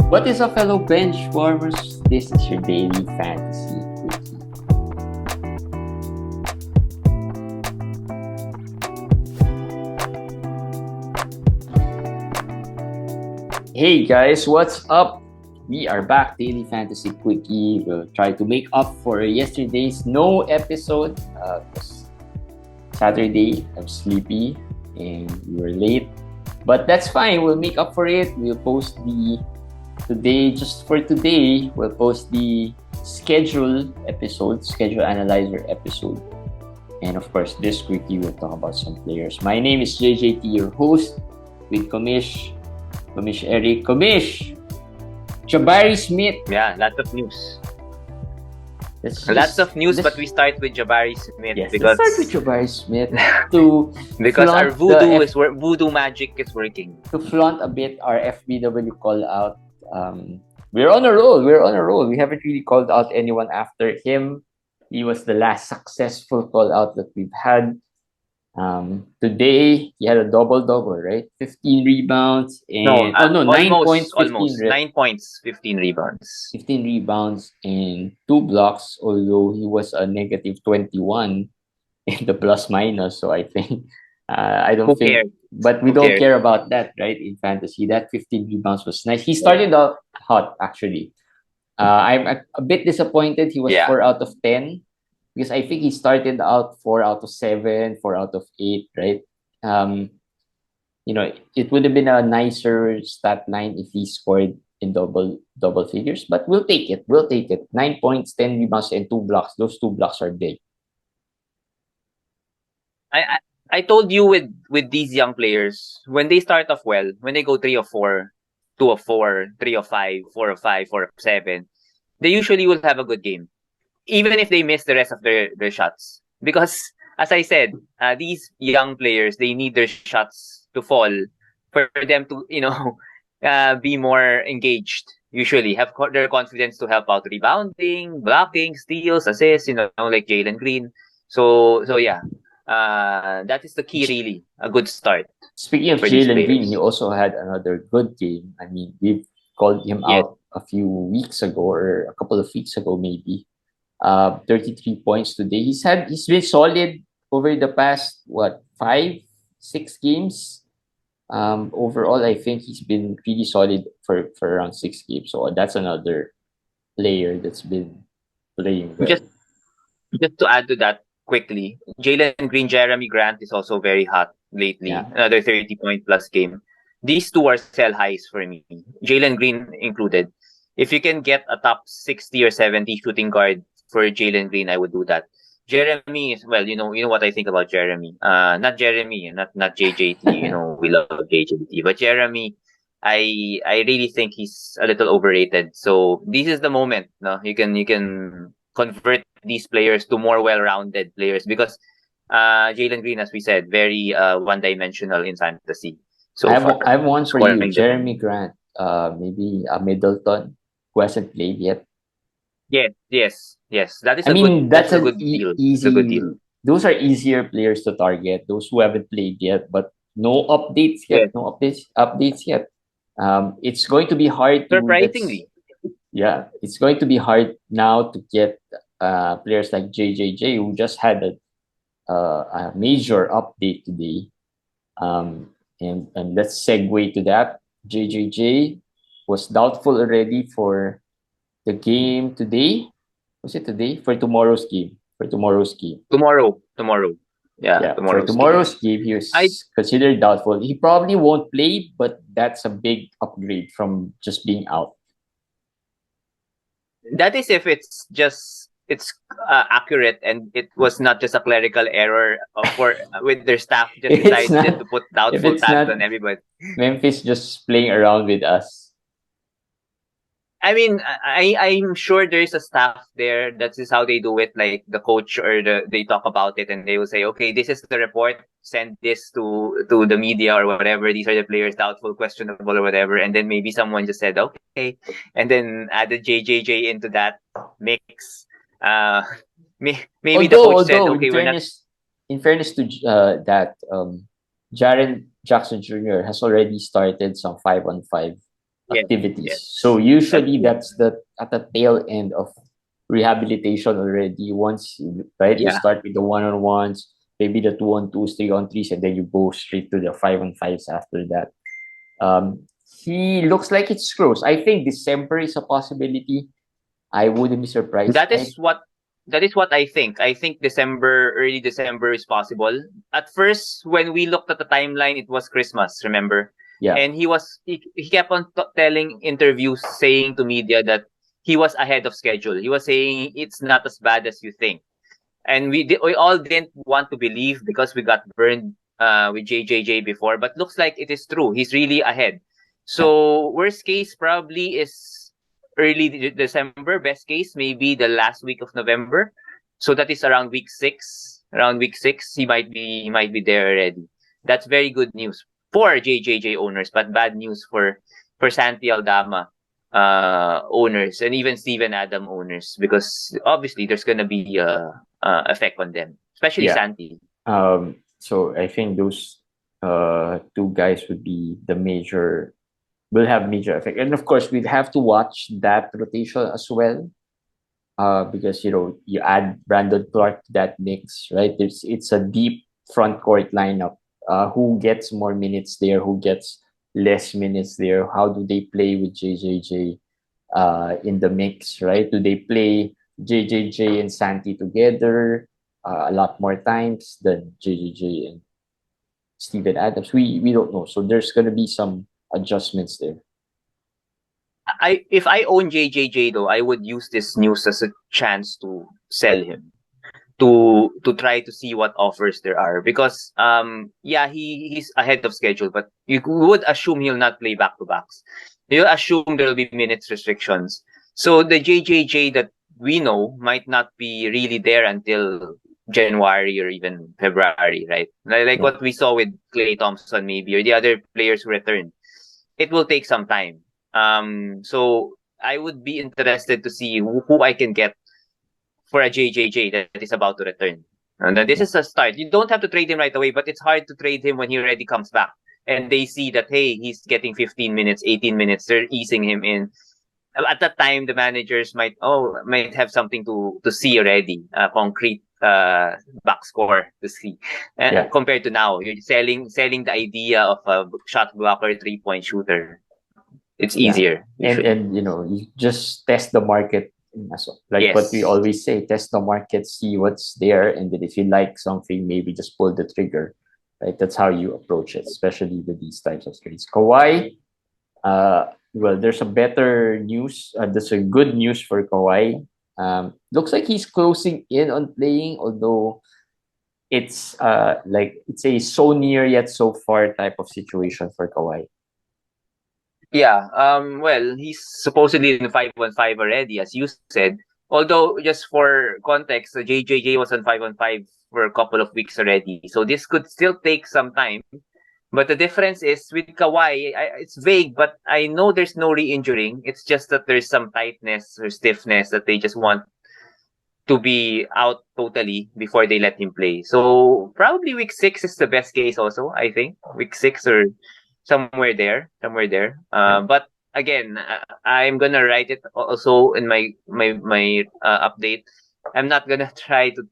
What is up, fellow bench warmers? This is your Daily Fantasy Quickie. Hey guys, what's up? We are back, Daily Fantasy Quickie. We'll try to make up for yesterday's no episode. Saturday, I'm sleepy and we were late. But that's fine, we'll make up for it. We'll post we'll post the schedule analyzer episode. And of course, this quickie will talk about some players. My name is JJT, your host, with Komish Eric, Jabari Smith. Yeah, lots of news. But we start with Jabari Smith. Yes, let's start with Jabari Smith because our voodoo magic is working. To flaunt a bit our FBW call out. We're on a roll. We haven't really called out anyone after him. He was the last successful call out that we've had. Today he had a double, right? 15 rebounds and 9 points, 9 points, 15 rebounds. 15 rebounds and 2 blocks, although he was a negative 21 in the plus minus. So I think but we don't care about that, right? In fantasy, that 15 rebounds was nice. He started out hot, actually. I'm a bit disappointed. He was 4 out of 10 because I think he started out 4 out of 7, 4 out of 8, right? It would have been a nicer stat line if he scored in double figures, but we'll take it. 9 points, 10 rebounds, and 2 blocks. Those 2 blocks are big. I told you with these young players, when they start off well, when they go 3 of 4, 2 of 4, 3 of 5, 4 of 5, 4 of 7, they usually will have a good game, even if they miss the rest of their shots. Because, as I said, these young players, they need their shots to fall for them to, be more engaged. Usually, have their confidence to help out rebounding, blocking, steals, assists, like Jalen Green. So yeah. That is the key, really. A good start. Speaking of Jalen Green, he also had another good game. I mean, we've called him out a few weeks ago, or a couple of weeks ago, maybe. 33 points today. He's been solid over the past 5-6 games. Overall, I think he's been pretty solid for around 6 games. So that's another player that's been playing well. Just to add to that quickly, Jalen Green, Jerami Grant is also very hot lately. Yeah. Another 30-point plus game. These two are sell highs for me. Jalen Green included. If you can get a top 60 or 70 shooting guard for Jalen Green, I would do that. Jerami is, you know what I think about Jerami. Not Jeremy, not JJT. We love JJT, but Jerami, I really think he's a little overrated. So this is the moment. No, you can convert these players to more well-rounded players, because Jalen Green, as we said, very one-dimensional in fantasy. So I have one for you, Jerami Grant. Maybe a Middleton who hasn't played yet. Yes. That's a good deal. It's a good deal. Those are easier players to target. Those who haven't played yet, but no updates yet. No updates yet. It's going to be hard. Surprisingly. It's going to be hard now to get players like JJJ, who just had a major update today. And let's segue to that. JJJ was doubtful already for the game today. Was it today? For tomorrow's game. Tomorrow. Yeah, for tomorrow's game, he was considered doubtful. He probably won't play, but that's a big upgrade from just being out. That is if it's accurate and it was not just a clerical error with their staff just decided to put doubtful tags on everybody. Memphis just playing around with us. I mean, I'm sure there is a staff there. That is how they do it. Like the coach they talk about it and they will say, okay, this is the report. Send this to the media or whatever. These are the players, doubtful, questionable, or whatever. And then maybe someone just said, okay, and then added JJJ into that mix. Maybe the coach said, okay, in fairness to Jaren Jackson Jr. has already started some 5-on-5 activities. Yes. So usually That's that's at the tail end of rehabilitation already. Once right, you yeah. start with the 1-on-ones, maybe the 2-on-2s, 3-on-3s, and then you go straight to the 5-on-5s after that. He looks like it's close. I think December is a possibility. I wouldn't be surprised. That is what I think. I think early December is possible. At first, when we looked at the timeline, it was Christmas, remember? Yeah. And he kept on telling interviews, saying to media that he was ahead of schedule. He was saying it's not as bad as you think. And we all didn't want to believe because we got burned with JJJ before, but looks like it is true. He's really ahead. Yeah. So worst case probably is early December. Best case maybe the last week of November. So that is around week 6. Around week 6, he might be there already. That's very good news for JJJ owners, but bad news for Santi Aldama owners and even Steven Adam owners, because obviously there's gonna be effect on them, especially Yeah. Santi. So I think those two guys will have major effect. And of course we'd have to watch that rotation as well. Because you add Brandon Clark to that mix, right? It's a deep front court lineup. Who gets more minutes there? Who gets less minutes there? How do they play with JJJ in the mix, right? Do they play JJJ and Santi together a lot more times than JJJ and Steven Adams? We don't know. So there's gonna be some adjustments there. If I own JJJ though, I would use this news as a chance to sell him, to try to see what offers there are, because yeah, he's ahead of schedule, but you would assume he'll not play back to backs. You assume there'll be minutes restrictions. So the JJJ that we know might not be really there until January or even February, right? Like Yeah. what we saw with Klay Thompson maybe, or the other players who returned. It will take some time. So I would be interested to see who I can get for a JJJ that is about to return. And this is a start. You don't have to trade him right away, but it's hard to trade him when he already comes back. And they see that, hey, he's getting 15 minutes, 18 minutes. They're easing him in. At that time, the managers might have something to see already, concrete back score to see. Yeah. Compared to now, you're selling the idea of a shot blocker, 3-point shooter. It's easier. And you just test the market. Like what we always say, test the market, see what's there, and then if you like something, maybe just pull the trigger. Right? That's how you approach it, especially with these types of trades. Kawhi, well, there's a better news. There's a good news for Kawhi. Looks like he's closing in on playing, although it's like it's a so near yet so far type of situation for Kawhi. Yeah. Well, he's supposedly in 5-on-5 already, as you said. Although, just for context, the JJJ was on 5-on-5 for a couple of weeks already, so this could still take some time. But the difference is with Kawhi, it's vague, but I know there's no re-injuring. It's just that there's some tightness or stiffness that they just want to be out totally before they let him play. So probably week 6 is the best case also, I think. Week 6 or somewhere there. But again, I'm gonna write it also in my update. I'm not gonna try to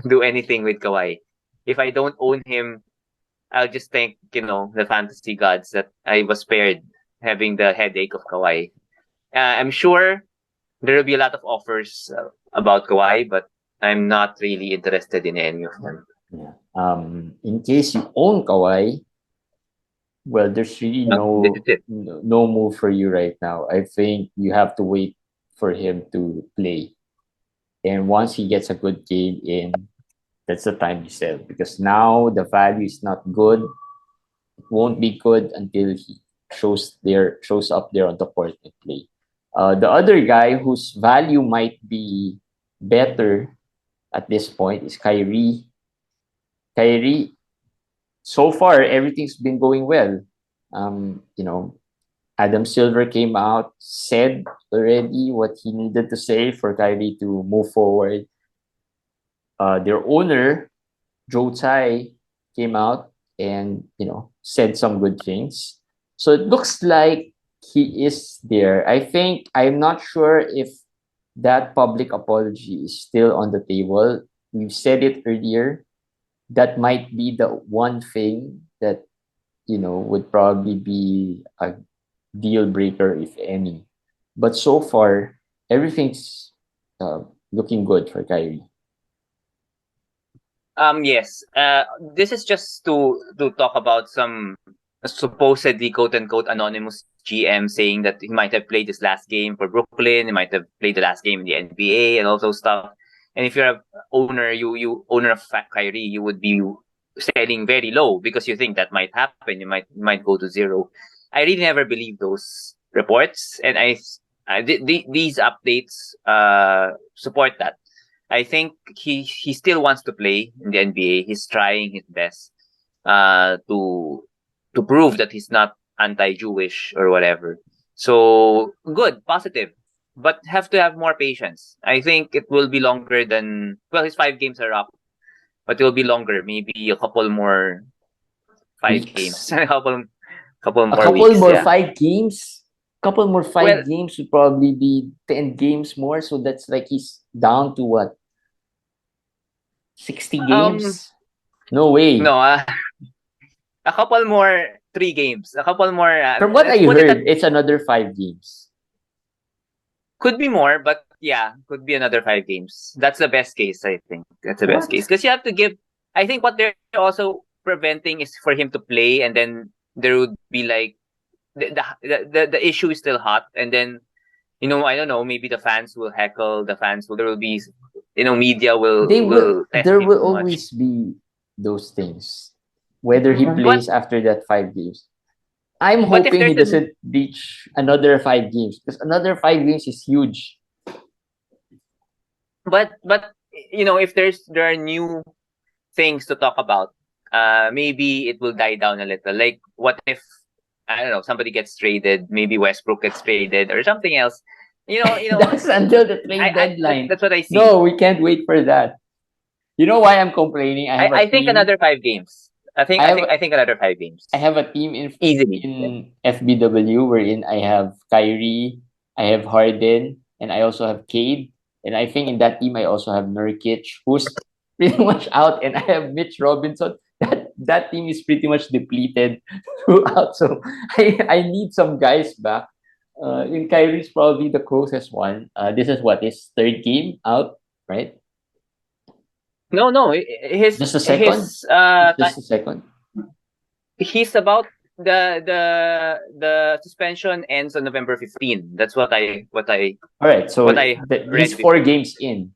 do anything with Kawhi. If I don't own him, I'll just thank the fantasy gods that I was spared having the headache of Kawhi. I'm sure there will be a lot of offers about Kawhi, but I'm not really interested in any of them. Yeah. In case you own Kawhi, well, there's really no move for you right now. I think you have to wait for him to play, and once he gets a good game in, that's the time you sell, because now the value is not good. It won't be good until he shows up there on the court and play. The other guy whose value might be better at this point is Kyrie. Kyrie, so far everything's been going well. Adam Silver came out, said already what he needed to say for Kyrie to move forward. Their owner, Joe Tsai, came out and said some good things. So it looks like he is there. I think I'm not sure if that public apology is still on the table. We've said it earlier. That might be the one thing that would probably be a deal breaker, if any. But so far, everything's looking good for Kyrie. Yes. This is just to talk about some supposedly quote unquote anonymous GM saying that he might have played his last game for Brooklyn, he might have played the last game in the NBA and all those stuff. And if you're a owner, you owner of Kyrie, you would be selling very low because you think that might happen. You might go to zero. I really never believe those reports, and these updates support that. I think he still wants to play in the NBA. He's trying his best to prove that he's not anti-Jewish or whatever. So good, positive, but have to have more patience. I think it will be longer than his 5 games are up, but it will be longer. Maybe a couple more 5 games, a couple more weeks. More 5 games. Couple more 5 games would probably be 10 games more. So that's like he's down to what? 60 games? No way. No, a couple more 3 games. A couple more. From what I heard, it's another 5 games. Could be more, but yeah, could be another 5 games. That's the best case, I think. That's the best case. Because you have to give... I think what they're also preventing is for him to play, and then there would be like... The issue is still hot, and then, I don't know, maybe the fans will heckle, there will be... media will there will always be those things, whether he plays after that 5 games. I'm hoping he doesn't reach another 5 games, because another 5 games is huge. But if there are new things to talk about, maybe it will die down a little. Like, what if, I don't know, somebody gets traded, maybe Westbrook gets traded or something else. That's until the trade deadline. That's what I see. No, we can't wait for that. You know why I'm complaining? I think another 5 games. I think another 5 games. I have a team in FBW wherein I have Kyrie, I have Harden, and I also have Cade. And I think in that team I also have Nurkic, who's pretty much out, and I have Mitch Robinson. That team is pretty much depleted throughout. So I need some guys back. In Kyrie's probably the closest one. This is his 3rd game out, right? No, just a second. Just a second. He's about the suspension ends on November 15. That's what I. All right, so he's 4 games in.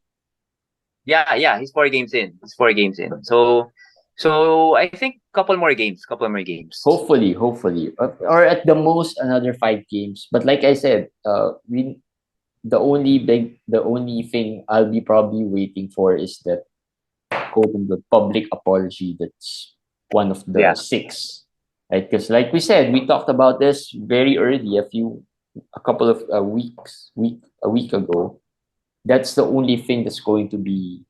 Yeah, he's 4 games in. So I think couple more games. Hopefully, or at the most another 5 games. But like I said, the only thing I'll be probably waiting for is that quote-unquote public apology. That's one of the 6, right? Because like we said, we talked about this very early, a couple of a week ago. That's the only thing that's going to be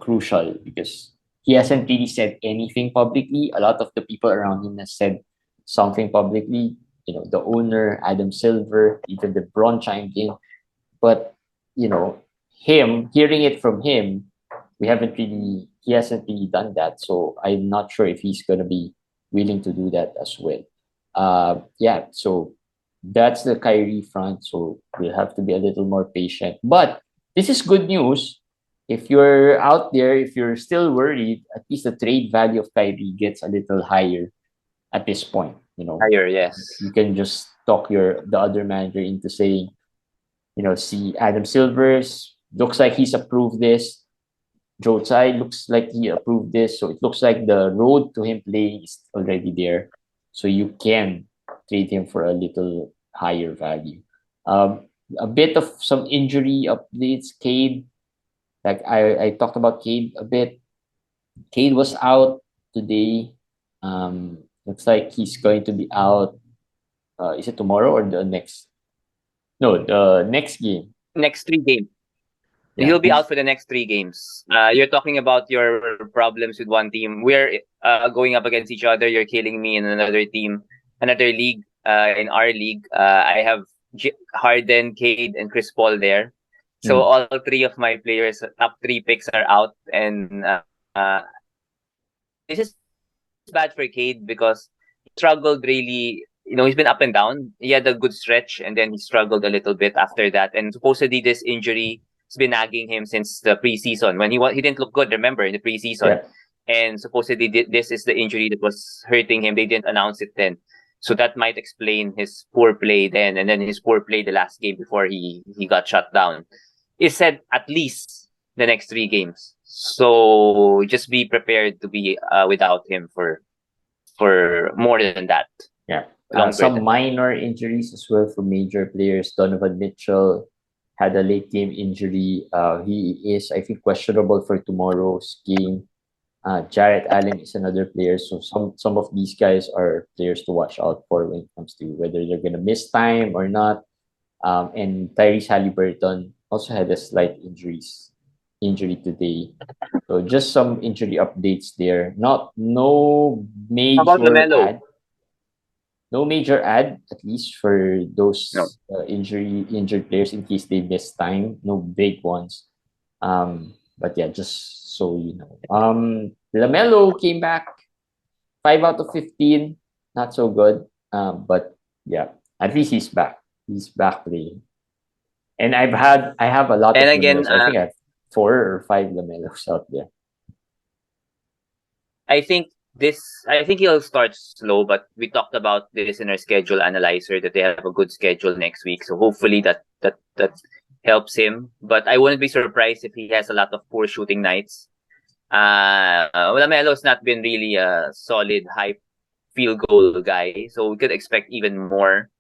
crucial, because he hasn't really said anything publicly. A lot of the people around him have said something publicly. The owner, Adam Silver, even LeBron chimed in. But, hearing it from him, he hasn't really done that. So I'm not sure if he's going to be willing to do that as well. So that's the Kyrie front. So we'll have to be a little more patient. But this is good news. If you're out there, if you're still worried, at least the trade value of Kyrie gets a little higher at this point. Higher, yes. You can just talk the other manager into saying, see, Adam Silvers looks like he's approved this. Joe Tsai looks like he approved this. So it looks like the road to him playing is already there. So you can trade him for a little higher value. A bit of some injury updates. Cade, like I talked about Cade a bit. Cade was out today. Looks like he's going to be out. Is it tomorrow or the next? No, the next game. Next 3 games. Yeah. He'll be out for the next 3 games. You're talking about your problems with one team. We're going up against each other. You're killing me in another team, another league. in our league. I have Harden, Cade, and Chris Paul there. So all three of my players, top three picks are out, and this is bad for Cade because he struggled really. He's been up and down. He had a good stretch, and then he struggled a little bit after that. And supposedly this injury has been nagging him since the preseason when he didn't look good. Remember in the preseason, and supposedly this is the injury that was hurting him. They didn't announce it then. So that might explain his poor play then, and then his poor play the last game before he got shut down. It said at least the next 3 games. So just be prepared to be without him for more than that. Yeah. Some minor injuries as well for major players. Donovan Mitchell had a late game injury. He is, I think, questionable for tomorrow's game. Jarrett Allen is another player. So some of these guys are players to watch out for when it comes to whether they're going to miss time or not. And Tyrese Halliburton also had a slight injury today. So just some injury updates there. No major add. No major add, at least for those injured players in case they miss time. No big ones. But yeah, just so you know. Lamelo came back 5 out of 15. Not so good. But yeah, at least he's back. He's back playing. And I have a lot of Lamelos. I think I have 4 or 5 Lamelos out there. I think he'll start slow, but we talked about this in our schedule analyzer that they have a good schedule next week. So hopefully that helps him. But I wouldn't be surprised if he has a lot of poor shooting nights. Lamelo's not been really a solid high field goal guy, so we could expect even more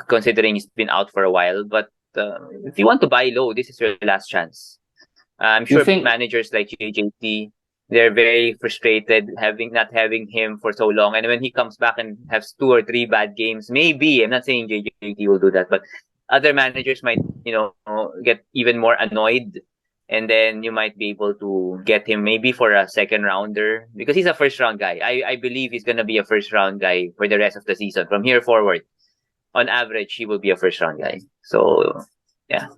considering he's been out for a while. But if you want to buy low, this is your last chance. I'm sure managers like JJT, they're very frustrated not having him for so long. And when he comes back and has 2 or 3 bad games, maybe, I'm not saying JJT will do that, but other managers might, get even more annoyed. And then you might be able to get him maybe for a second rounder because he's a first round guy. I believe he's going to be a first round guy for the rest of the season. From here forward, on average, he will be a first round guy. So, yeah.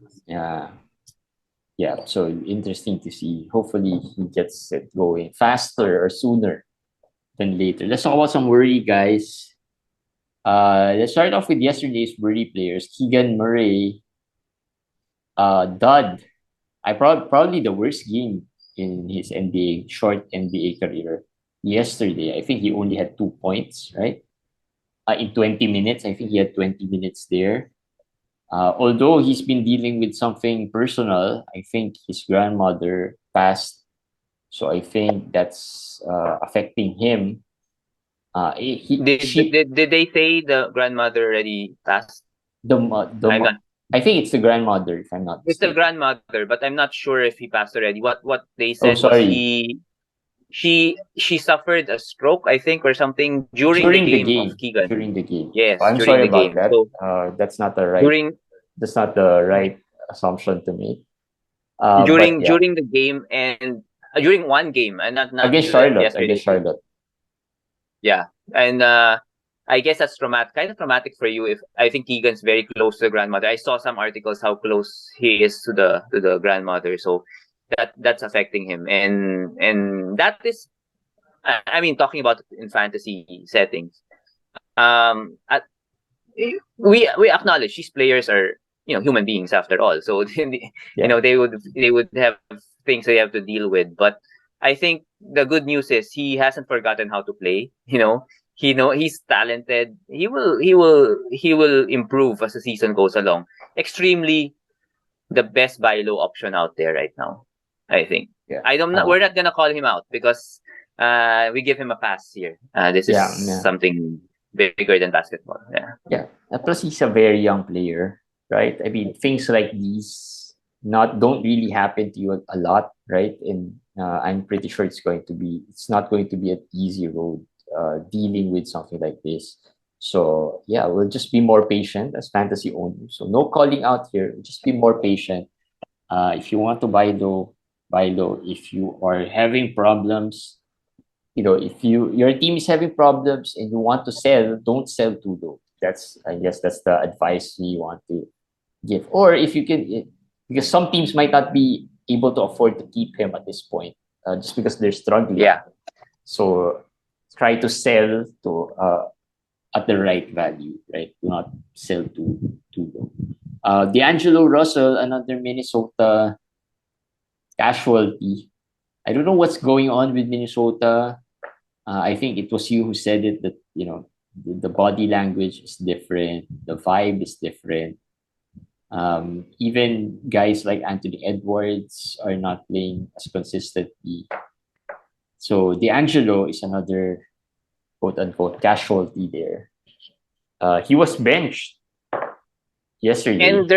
Yeah, so interesting to see. Hopefully, he gets it going faster or sooner than later. Let's talk about some worry, guys. Let's start off with yesterday's worry players. Keegan Murray, dud. Probably the worst game in his short NBA career. Yesterday, I think he only had 2 points, right? In 20 minutes, I think he had 20 minutes there. Although he's been dealing with something personal, I think his grandmother passed. So I think that's affecting him. Did they say the grandmother already passed? I think it's the grandmother, if I'm not mistaken. It's the grandmother, but I'm not sure if he passed already. What they said was she suffered a stroke, I think, or something during the game of Keegan. During the game. Yes, I'm sorry about that. So, that's not the right assumption to make. During the game and during one game and not against Charlotte. Yeah, and I guess that's kind of traumatic for you. If I think Keegan's very close to the grandmother. I saw some articles how close he is to the grandmother, so that's affecting him, and that is, I mean, talking about in fantasy settings, we acknowledge these players are human beings after all, so they would have things they have to deal with. But I think the good news is he hasn't forgotten how to play. He's talented. He will improve as the season goes along. Extremely the best buy low option out there right now, I think. Yeah. We're not gonna call him out because we give him a pass here. This is something bigger than basketball. Yeah. Plus he's a very young player, right? I mean, things like these don't really happen to you a lot, right? And I'm pretty sure it's not going to be an easy road dealing with something like this. So yeah, we'll just be more patient as fantasy owners. So no calling out here. Just be more patient. If you want to buy low, buy low. If you are having problems, if your team is having problems and you want to sell, don't sell too low. I guess that's the advice we want to give. Or if you can, because some teams might not be able to afford to keep him at this point, just because they're struggling. Yeah. So try to sell to at the right value, right? Do not sell too low. D'Angelo Russell, another Minnesota casualty. I don't know what's going on with Minnesota. I think it was you who said it that the body language is different, the vibe is different. Even guys like Anthony Edwards are not playing as consistently. So D'Angelo is another quote unquote casualty there. He was benched yesterday. And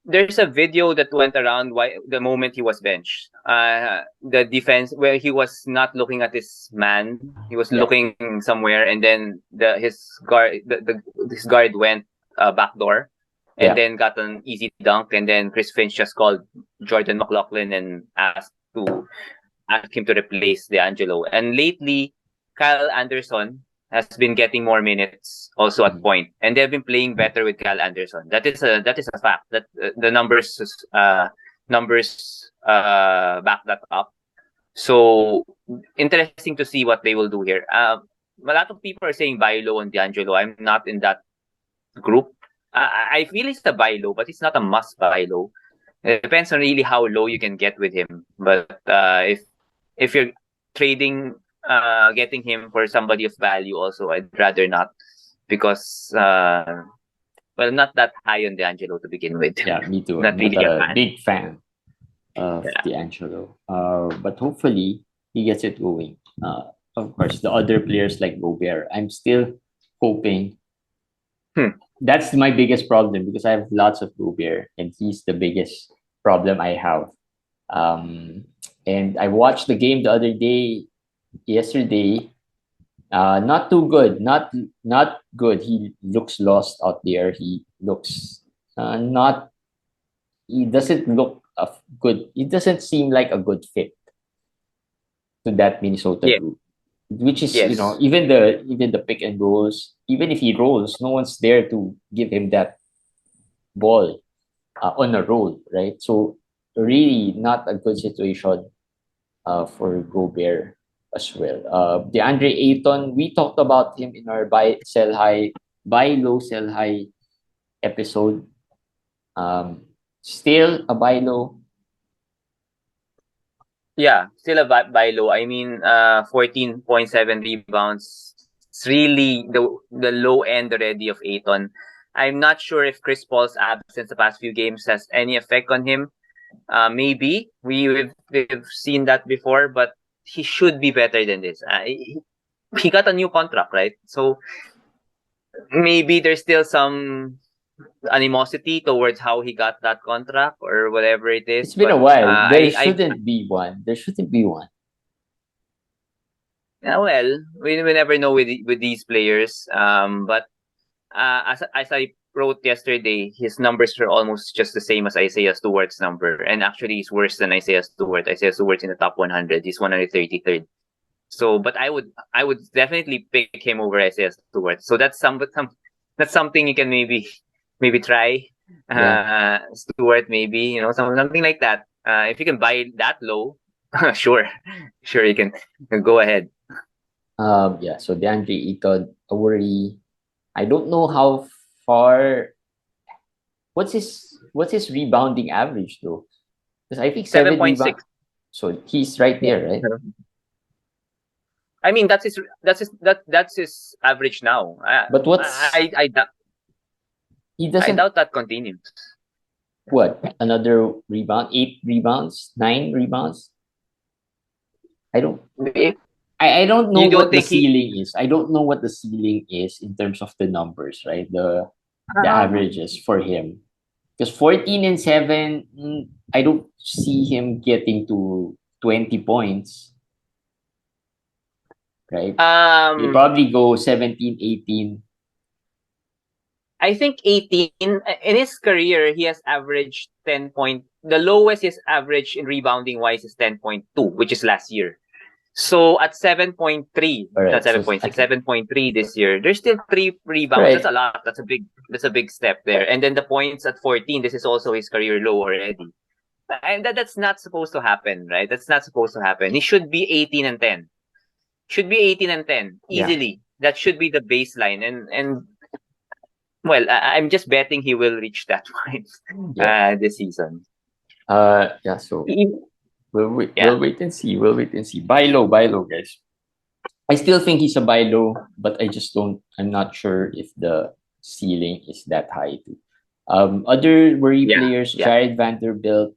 there's a video that went around why the moment he was benched. The defense where he was not looking at his man, he was looking somewhere, and then his guard went backdoor, and then got an easy dunk, and then Chris Finch just called Jordan McLaughlin and asked him to replace D'Angelo. And lately, Kyle Anderson has been getting more minutes also at point, and they've been playing better with Kyle Anderson. That is a fact. That the numbers back that up. So interesting to see what they will do here. A lot of people are saying buy low on D'Angelo. I'm not in that group. I feel it's a buy low, but it's not a must buy low. It depends on really how low you can get with him. But if you're trading, getting him for somebody of value, also I'd rather not, because not that high on D'Angelo to begin with. Yeah, me too. Not really a big fan of D'Angelo. But hopefully he gets it going. Of course, the other players like Gobert, I'm still hoping. That's my biggest problem, because I have lots of Gobert, and he's the biggest problem I have. And I watched the game the other day, yesterday. Not too good. Not good. He looks lost out there. He looks not. He doesn't look good. He doesn't seem like a good fit to that Minnesota group. Which is even the pick and rolls. Even if he rolls, no one's there to give him that ball on a roll, right? So really not a good situation for Gobert as well. DeAndre Ayton, we talked about him in our buy low, sell high episode. Still a buy low. Yeah, still a buy low. I mean, 14.7 rebounds. It's really the low end already of Ayton. I'm not sure if Chris Paul's absence the past few games has any effect on him. Maybe we've seen that before, but he should be better than this. He got a new contract, right? So maybe there's still some animosity towards how he got that contract or whatever it is. It's been a while. There shouldn't be one. There shouldn't be one. Yeah, well, we never know with these players. But as I wrote yesterday, his numbers are almost just the same as Isaiah Stewart's number, and actually he's worse than Isaiah Stewart. Isaiah Stewart's in the top 100. He's 133rd. So, but I would definitely pick him over Isaiah Stewart. So that's something you can maybe try. Stewart, maybe, something like that. If you can buy that low, sure you can go ahead. So DeAndre Ayton, a worry. I don't know how far. What's his rebounding average though? Because I think 7.6. So he's right there, right? I mean, that's his average now. But what's I doubt that continues. What, another rebound? 8 rebounds? 9 rebounds? I don't know what the ceiling is. I don't know what the ceiling is in terms of the numbers, right? The averages for him. Because 14 and 7, I don't see him getting to 20 points. Right? He'll probably go 17, 18. I think 18 in his career, he has averaged 10 point. The lowest his average in rebounding wise is 10.2, which is last year. So at 7.3, not Alright, so 7.6, 7.3 this year, there's still 3 rebounds. right. That's a lot. That's a big step there. And then the points at 14, this is also his career low already. And that's not supposed to happen, right? That's not supposed to happen. He should be 18 and 10. Should be 18 and 10 Yeah. easily. That should be the baseline. And well, I'm just betting he will reach that point this season. Yeah, so we'll wait and see. We'll wait and see. Buy low, guys. I still think he's a buy low, but I'm not sure if the ceiling is that high too. Other worry players, Jared Vanderbilt,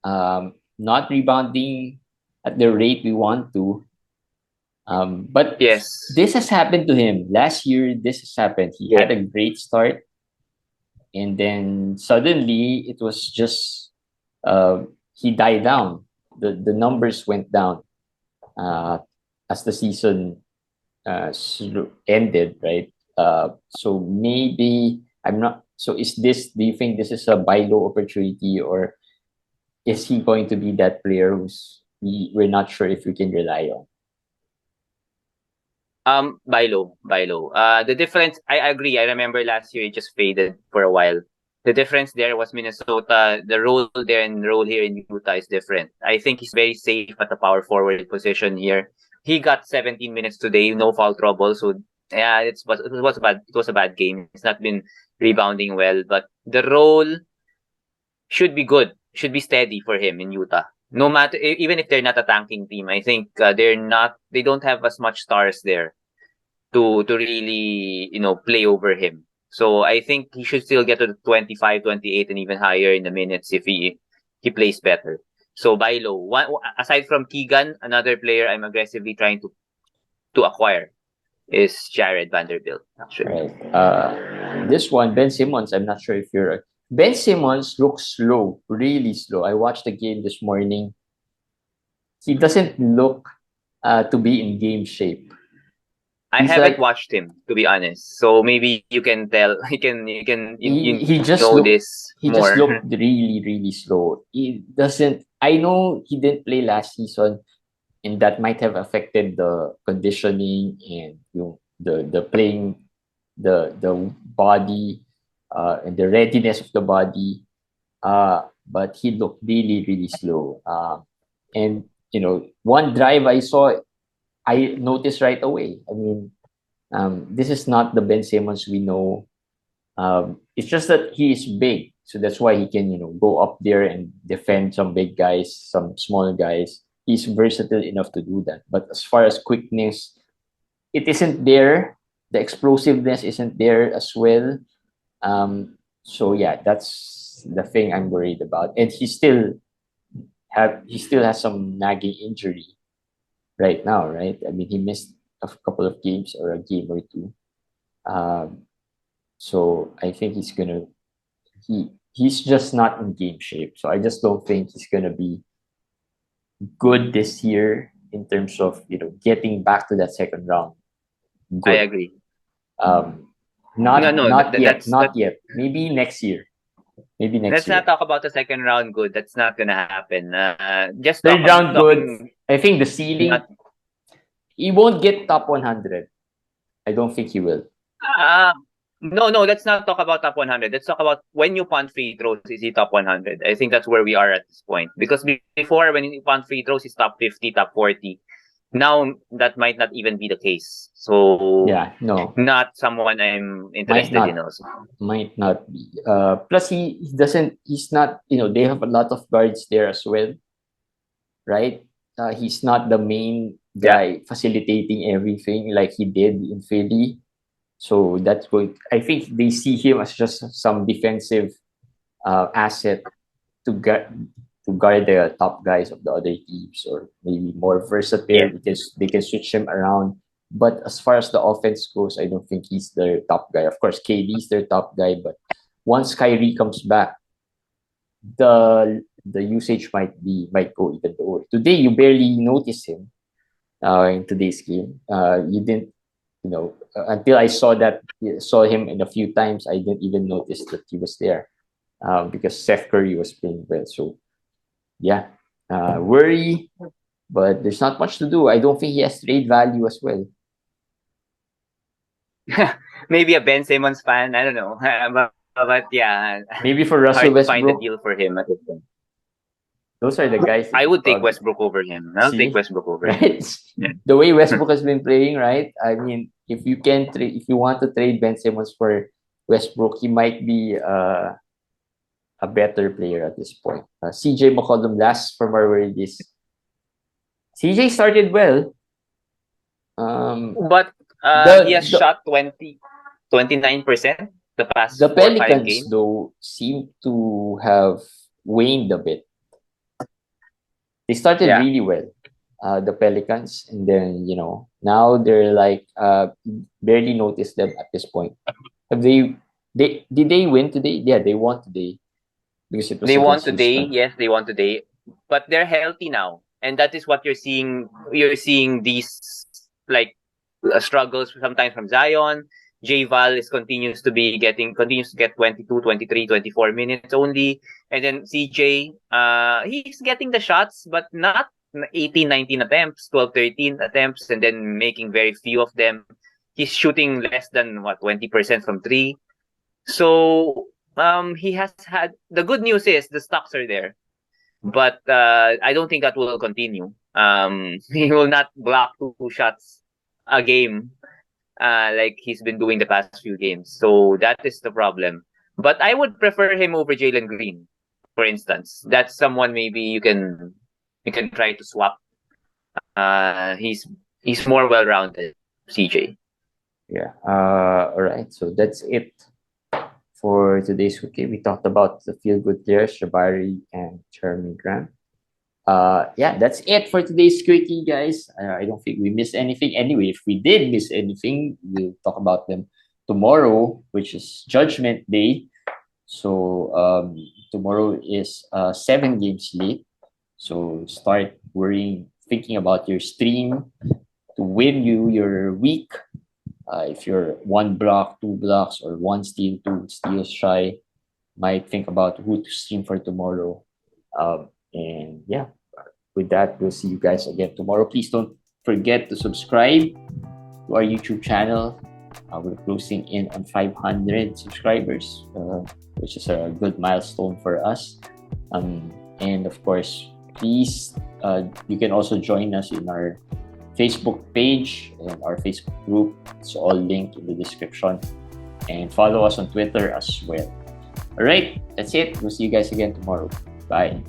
not rebounding at the rate we want to. But this has happened to him. Last year, this has happened. He had a great start, and then suddenly it was just he died down. The numbers went down as the season ended, right? So maybe I'm not. So is this? Do you think this is a buy low opportunity, or is he going to be that player we're not sure if we can rely on? Buy low. The difference, I agree. I remember last year it just faded for a while. The difference there was Minnesota. The role there and role here in Utah is different. I think he's very safe at the power forward position here. He got 17 minutes today, no foul trouble. So yeah, it was a bad game. It's not been rebounding well, but the role should be good. Should be steady for him in Utah. No matter, even if they're not a tanking team, I think they don't have as much stars there to really, play over him. So I think he should still get to 25, 28 and even higher in the minutes if he plays better. So buy low. Aside from Keegan, another player I'm aggressively trying to acquire is Jared Vanderbilt, actually. Right. This one, Ben Simmons, I'm not sure if you're Ben Simmons looks slow, really slow. I watched the game this morning. He doesn't look to be in game shape. I haven't watched him, to be honest. So maybe you can tell. He just know this he more. Just looked really, really slow. He doesn't. I know he didn't play last season, and that might have affected the conditioning and the playing, the body, and the readiness of the body. But he looked really, really slow. And one drive I saw, I noticed right away. I mean, this is not the Ben Simmons we know. It's just that he is big, so that's why he can go up there and defend some big guys, some small guys. He's versatile enough to do that. But as far as quickness, it isn't there. The explosiveness isn't there as well. So yeah, that's the thing I'm worried about. And he still has some nagging injury right now, right? I mean, he missed a couple of games or a game or two. So I think he's just not in game shape. So I just don't think he's gonna be good this year in terms of getting back to that second round. Good. I agree. Not yet. Maybe next year. Let's not talk about the second round good. That's not gonna happen. Just third round good. I think the ceiling. He won't get top 100. I don't think he will. No, let's not talk about top 100. Let's talk about when you punt free throws, is he top 100? I think that's where we are at this point. Because before, when you punt free throws, he's top 50, top 40. Now, that might not even be the case. So, yeah, no. Not someone I'm interested in also. Might not be. Plus, he's not, they have a lot of guards there as well. Right? He's not the main guy facilitating everything like he did in Philly. So that's good. I think they see him as just some defensive asset to guard the top guys of the other teams, or maybe more versatile because they can switch him around. But as far as the offense goes, I don't think he's their top guy. Of course, KD's their top guy, but once Kyrie comes back, the usage might go even lower. Today, you barely noticed him in today's game. You didn't, until I saw him in a few times, I didn't even notice that he was there because Seth Curry was playing well. So, yeah, worry, but there's not much to do. I don't think he has trade value as well. Maybe a Ben Simmons fan. I don't know. but yeah. Maybe for Russell Westbrook. Find a Westbrook. deal for him at this point. Those are the guys. I would take Westbrook over him. I'll take Westbrook over him. Right? The way Westbrook has been playing, right? I mean, if you want to trade Ben Simmons for Westbrook, he might be a better player at this point. CJ McCollum last from our worries. CJ started well. But he has shot 29% the past the 4 Pelicans, 5 games. Though, seem to have waned a bit. They started really well, the Pelicans, and then now they're like barely notice them at this point. Have did they win today? Yeah, they won today because it was they won today. Houston. Yes, they won today, but they're healthy now, and that is what you're seeing. You're seeing these like struggles sometimes from Zion. J-Val continues to get 22, 23, 24 minutes only. And then CJ, he's getting the shots, but not 18, 19 attempts, 12, 13 attempts, and then making very few of them. He's shooting less than 20% from 3. So he has had, the good news is the stocks are there. But I don't think that will continue. He will not block 2 shots a game. Like he's been doing the past few games. So that is the problem. But I would prefer him over Jalen Green, for instance. That's someone maybe you can try to swap. He's more well-rounded, CJ. Yeah. All right. So that's it for today's quickie. We talked about the feel-good players, Jabari and Jeremy Grant. Yeah, that's it for today's quickie, guys. I don't think we missed anything. Anyway, if we did miss anything, we'll talk about them tomorrow, which is Judgment Day. So tomorrow is 7 game slate. So start thinking about your stream to win your week. If you're 1 block, 2 blocks, or 1 steal, 2 steals shy, might think about who to stream for tomorrow. And yeah, with that, we'll see you guys again tomorrow. Please don't forget to subscribe to our YouTube channel. We're closing in on 500 subscribers, which is a good milestone for us. And of course, please, you can also join us in our Facebook page and our Facebook group. It's all linked in the description. And follow us on Twitter as well. All right, that's it. We'll see you guys again tomorrow. Bye.